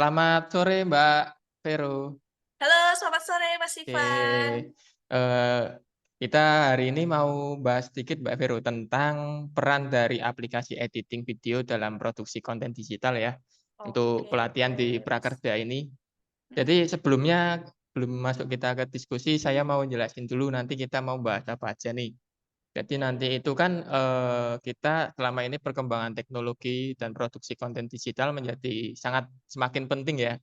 Selamat sore Mbak Vero. Halo, selamat sore Mas Oke, Ivan. eee, kita hari ini mau bahas sedikit Mbak Vero tentang peran dari aplikasi editing video dalam produksi konten digital ya, untuk Oke, pelatihan di boleh Mas. Prakerja ini. Mhm, Jadi sebelumnya, belum masuk kita ke diskusi, saya mau jelasin dulu nanti kita mau bahas apa aja nih. Jadi nanti itu kan, kita selama ini perkembangan teknologi dan produksi konten digital menjadi sangat semakin penting ya.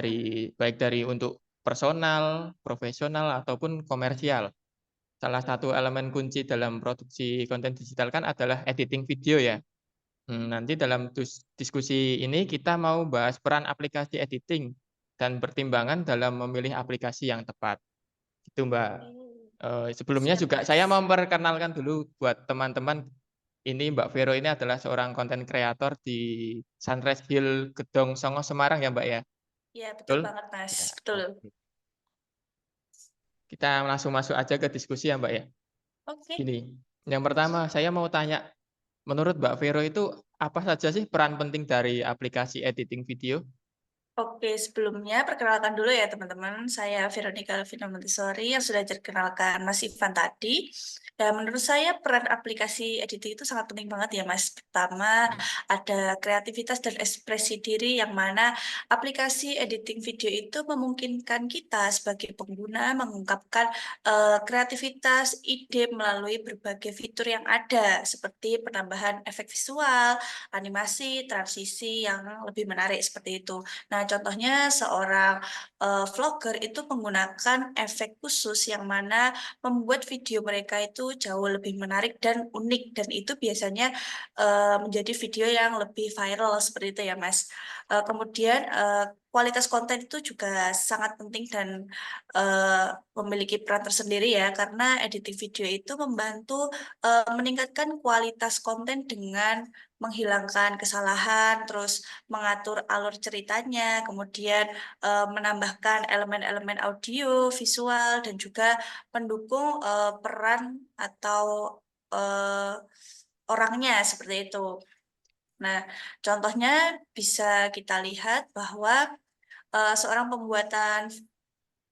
mhm. Baik dari untuk personal, profesional, ataupun komersial. Salah satu elemen kunci dalam produksi konten digital kan adalah editing video ya. Nanti dalam diskusi ini kita mau bahas peran aplikasi editing dan pertimbangan dalam memilih aplikasi yang tepat, gitu Mbak. Oke, Sebelumnya siap juga saya Mas. memperkenalkan dulu buat teman-teman, ini Mbak Vero ini adalah seorang konten kreator di Sunrise Hill Gedong Songo Semarang ya Mbak ya? Iya, betul Betul? banget Mas, Ya, betul. oke. Kita langsung masuk aja ke diskusi ya, Mbak, ya. Oke. Gini, yang pertama saya mau tanya, menurut Mbak Vero itu apa saja sih peran penting dari aplikasi editing video? Oke, sebelumnya perkenalkan dulu ya teman-teman, saya Veronica Elvina Montessori yang sudah dikenalkan Mas Ivan tadi. Dan menurut saya peran aplikasi editing itu sangat penting banget ya Mas. Pertama, Mhm, ada kreativitas dan ekspresi diri yang mana aplikasi editing video itu memungkinkan kita sebagai pengguna mengungkapkan kreativitas, ide melalui berbagai fitur yang ada, seperti penambahan efek visual, animasi, transisi yang lebih menarik seperti itu. Nah, contohnya seorang, vlogger itu menggunakan efek khusus yang mana membuat video mereka itu jauh lebih menarik dan unik, dan itu biasanya, menjadi video yang lebih viral seperti itu ya, Mas. Kemudian, kualitas konten itu juga sangat penting dan, memiliki peran tersendiri ya, karena editing video itu membantu, meningkatkan kualitas konten dengan menghilangkan kesalahan, terus mengatur alur ceritanya, kemudian, menambahkan elemen-elemen audio, visual, dan juga mendukung, peran atau, eee, orangnya, seperti itu. Nah, contohnya bisa kita lihat bahwa, seorang pembuatan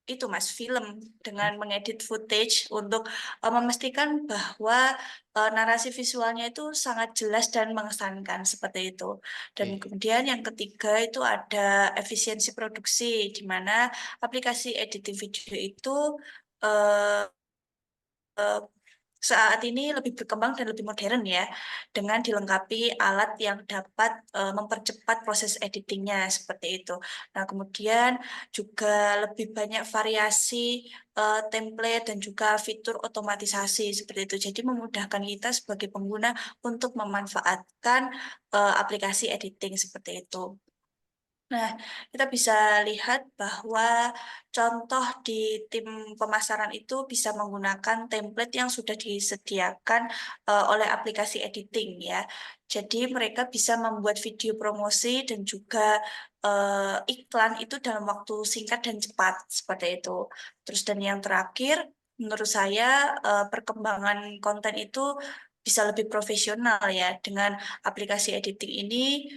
itu Mas, film mhm, dengan mengedit footage untuk, memastikan bahwa, narasi visualnya itu sangat jelas dan mengesankan, seperti itu. Dan oke. kemudian yang ketiga itu ada efisiensi produksi, di mana aplikasi editing video itu, eee saat ini lebih berkembang dan lebih modern ya, dengan dilengkapi alat yang dapat, mempercepat proses editingnya seperti itu. Nah, kemudian juga lebih banyak variasi, template dan juga fitur otomatisasi seperti itu. Jadi memudahkan kita sebagai pengguna untuk memanfaatkan, aplikasi editing seperti itu. Nah, kita bisa lihat bahwa contoh di tim pemasaran itu bisa menggunakan template yang sudah disediakan, oleh aplikasi editing ya. Jadi mereka bisa membuat video promosi dan juga, iklan itu dalam waktu singkat dan cepat, seperti itu. Terus dan yang terakhir, menurut saya, perkembangan konten itu bisa lebih profesional ya, dengan aplikasi editing ini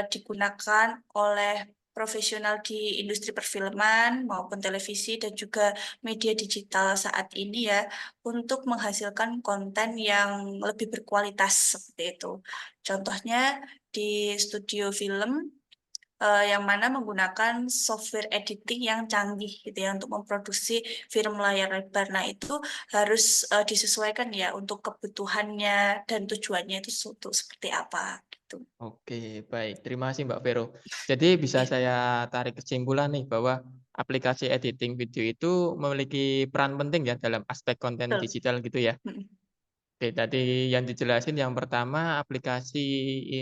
digunakan oleh profesional di industri perfilman maupun televisi dan juga media digital saat ini ya, untuk menghasilkan konten yang lebih berkualitas seperti itu. Contohnya di studio film, yang mana menggunakan software editing yang canggih gitu ya untuk memproduksi film layar lebar. Nah itu harus, disesuaikan ya untuk kebutuhannya dan tujuannya itu untuk seperti apa gitu. Oke, baik. Terima kasih Mbak Vero. Jadi bisa Iya, saya tarik kesimpulan nih bahwa aplikasi editing video itu memiliki peran penting ya dalam aspek konten betul, digital gitu ya? mhm, Oke, tadi yang dijelasin yang pertama aplikasi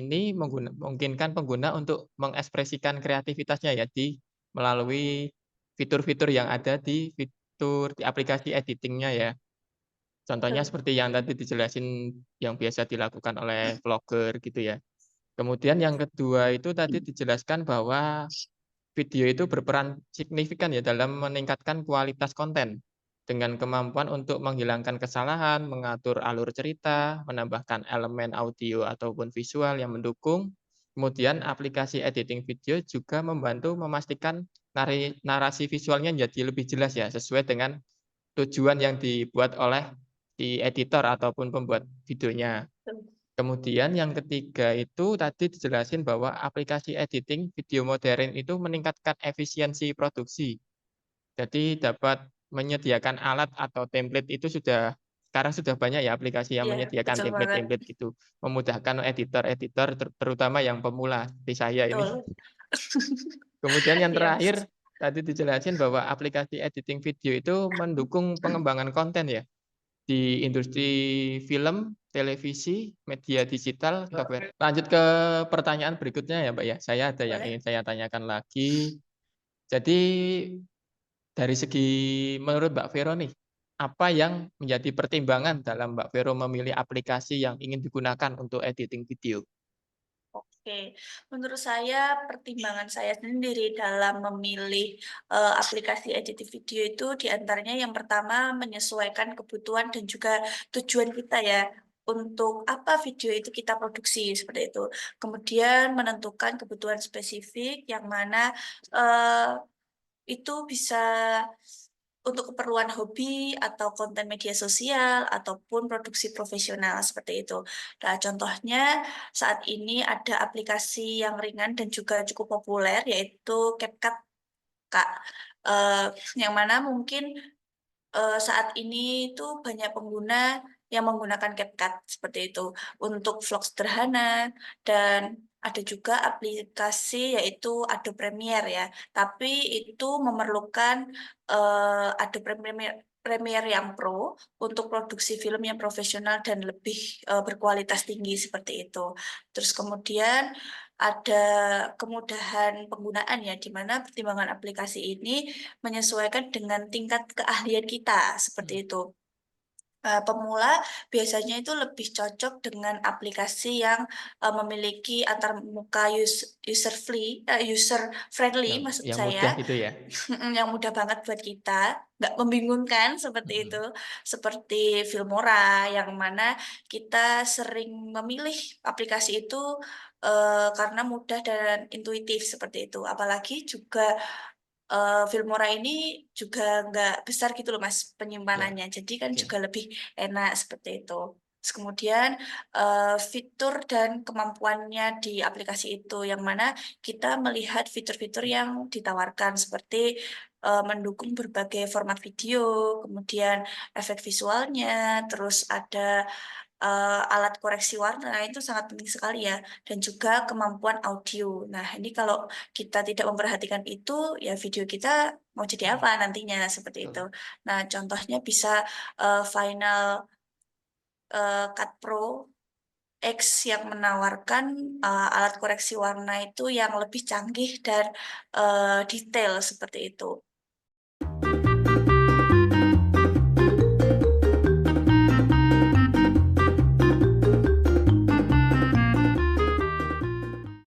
ini memungkinkan pengguna untuk mengekspresikan kreativitasnya ya melalui fitur-fitur yang ada di aplikasi editingnya ya. Contohnya betul, seperti yang tadi dijelasin yang biasa dilakukan oleh vlogger gitu ya. Kemudian yang kedua itu tadi dijelaskan bahwa video itu berperan signifikan ya dalam meningkatkan kualitas konten, dengan kemampuan untuk menghilangkan kesalahan, mengatur alur cerita, menambahkan elemen audio ataupun visual yang mendukung, Kemudian aplikasi editing video juga membantu memastikan narasi visualnya jadi lebih jelas ya, sesuai dengan tujuan yang dibuat oleh si editor ataupun pembuat videonya. Kemudian yang ketiga itu tadi dijelasin bahwa aplikasi editing video modern itu meningkatkan efisiensi produksi. Jadi dapat menyediakan alat atau template itu sekarang sudah banyak ya aplikasi yang Iya, menyediakan betul banget, template-template gitu, memudahkan editor-editor terutama yang pemula seperti saya ini. betul. Kemudian yang Iya, terakhir tadi dijelasin bahwa aplikasi editing video itu mendukung pengembangan konten ya. Di industri film, televisi, media digital, software. Lanjut ke pertanyaan berikutnya ya, Mbak, ya. Saya ada yang boleh. ingin saya tanyakan lagi. Jadi dari segi menurut Mbak Vero nih, apa yang menjadi pertimbangan dalam Mbak Vero memilih aplikasi yang ingin digunakan untuk editing video? Oke, menurut saya pertimbangan saya sendiri dalam memilih, aplikasi editing video itu di antaranya yang pertama menyesuaikan kebutuhan dan juga tujuan kita ya, untuk apa video itu kita produksi, seperti itu. Kemudian menentukan kebutuhan spesifik yang mana, eee itu bisa untuk keperluan hobi atau konten media sosial ataupun produksi profesional seperti itu. Nah, contohnya saat ini ada aplikasi yang ringan dan juga cukup populer yaitu CapCut, Kak. Yang mana mungkin saat ini tuh banyak pengguna yang menggunakan CapCut seperti itu, untuk vlog sederhana dan ada juga aplikasi yaitu Adobe Premiere ya, tapi itu memerlukan, Adobe Premiere yang Pro untuk produksi film yang profesional dan lebih, berkualitas tinggi seperti itu. Terus kemudian ada kemudahan penggunaan ya, di mana pertimbangan aplikasi ini menyesuaikan dengan tingkat keahlian kita, Mmm, seperti itu. Pemula biasanya itu lebih cocok dengan aplikasi yang, memiliki antarmuka user friendly maksud yang mudah saya, gitu ya? yang mudah banget buat kita, nggak membingungkan seperti itu. Mhm, Seperti Filmora yang mana kita sering memilih aplikasi itu, karena mudah dan intuitif seperti itu. Apalagi juga Filmora ini juga nggak besar gitu loh Mas, ya, penyimpanannya, jadi kan oke, juga lebih enak seperti itu. Terus kemudian, fitur dan kemampuannya di aplikasi itu, yang mana kita melihat fitur-fitur yang ditawarkan seperti, mendukung berbagai format video, kemudian efek visualnya, terus ada alat koreksi warna itu sangat penting sekali ya, dan juga kemampuan audio. Nah, ini kalau kita tidak memperhatikan itu, ya video kita mau jadi mhm, apa nantinya, seperti itu. betul, Nah, contohnya bisa, Final, Cut Pro X yang menawarkan, alat koreksi warna itu yang lebih canggih dan, detail seperti itu.